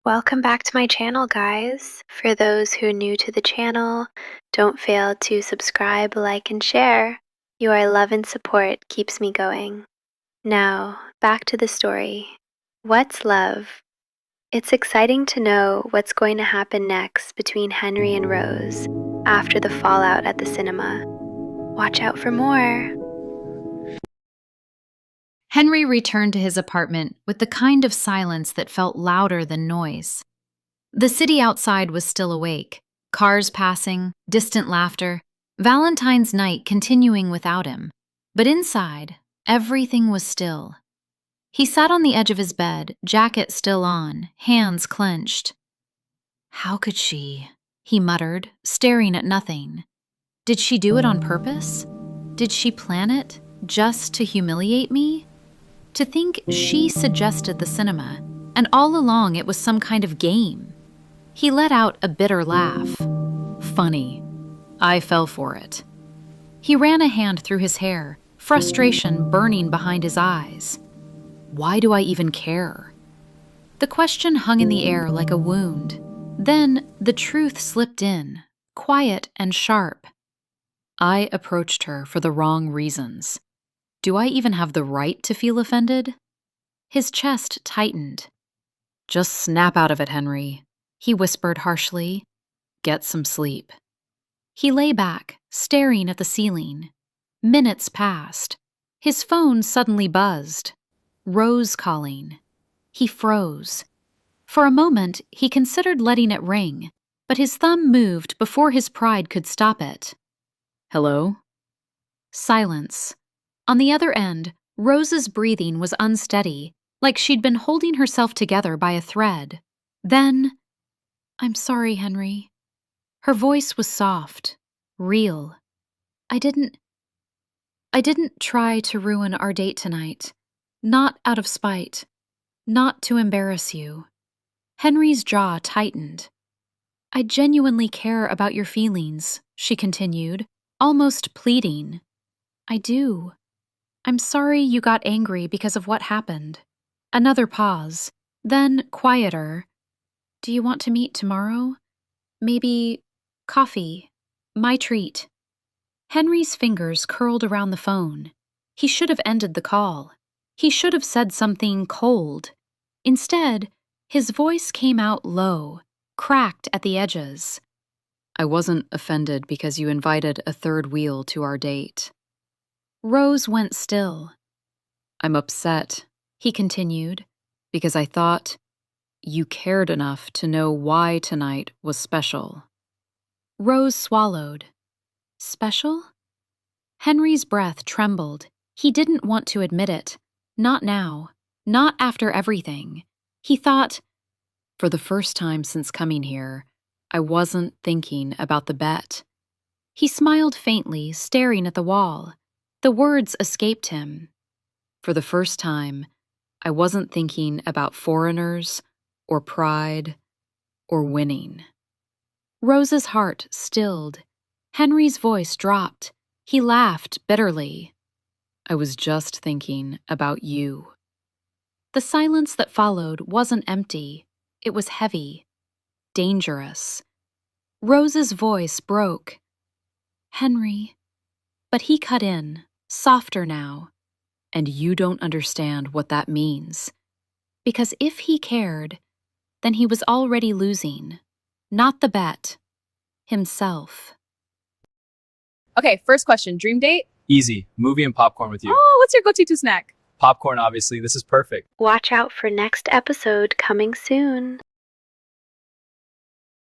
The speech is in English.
Welcome back to my channel, guys. For those who are new to the channel, don't fail to subscribe, like, and share. Your love and support keeps me going. Now, back to the story. What's love? It's exciting to know what's going to happen next between Henry and Rose after the fallout at the cinema. Watch out for more. Henry returned to his apartment with the kind of silence that felt louder than noise. The city outside was still awake, cars passing, distant laughter, Valentine's night continuing without him. But inside, everything was still. He sat on the edge of his bed, jacket still on, hands clenched. "How could she?" he muttered, staring at nothing. Did she do it on purpose? Did she plan it just to humiliate me? To think she suggested the cinema, and all along it was some kind of game. He let out a bitter laugh. Funny. I fell for it. He ran a hand through his hair, frustration burning behind his eyes. Why do I even care? The question hung in the air like a wound. Then the truth slipped in, quiet and sharp. I approached her for the wrong reasons. Do I even have the right to feel offended? His chest tightened. Just snap out of it, Henry, he whispered harshly. Get some sleep. He lay back, staring at the ceiling. Minutes passed. His phone suddenly buzzed. Rose calling. He froze. For a moment, he considered letting it ring, but his thumb moved before his pride could stop it. Hello? Silence. On the other end, Rose's breathing was unsteady, like she'd been holding herself together by a thread. Then, I'm sorry, Henry. Her voice was soft, real. I didn't try to ruin our date tonight. Not out of spite. Not to embarrass you. Henry's jaw tightened. I genuinely care about your feelings, she continued, almost pleading. I do. I'm sorry you got angry because of what happened. Another pause, then quieter. Do you want to meet tomorrow? Maybe coffee. My treat. Henry's fingers curled around the phone. He should have ended the call. He should have said something cold. Instead, his voice came out low, cracked at the edges. I wasn't offended because you invited a third wheel to our date. Rose went still. I'm upset, he continued, because I thought you cared enough to know why tonight was special. Rose swallowed. Special? Henry's breath trembled. He didn't want to admit it. Not now. Not after everything. He thought, for the first time since coming here, I wasn't thinking about the bet. He smiled faintly, staring at the wall. The words escaped him. For the first time, I wasn't thinking about foreigners, or pride, or winning. Rose's heart stilled. Henry's voice dropped. He laughed bitterly. I was just thinking about you. The silence that followed wasn't empty. It was heavy, dangerous. Rose's voice broke. Henry. But he cut in, softer now. And you don't understand what that means. Because if he cared, then he was already losing. Not the bet. Himself. Okay, first question. Dream date? Easy. Movie and popcorn with you. Oh, what's your go-to snack? Popcorn, obviously. This is perfect. Watch out for next episode coming soon.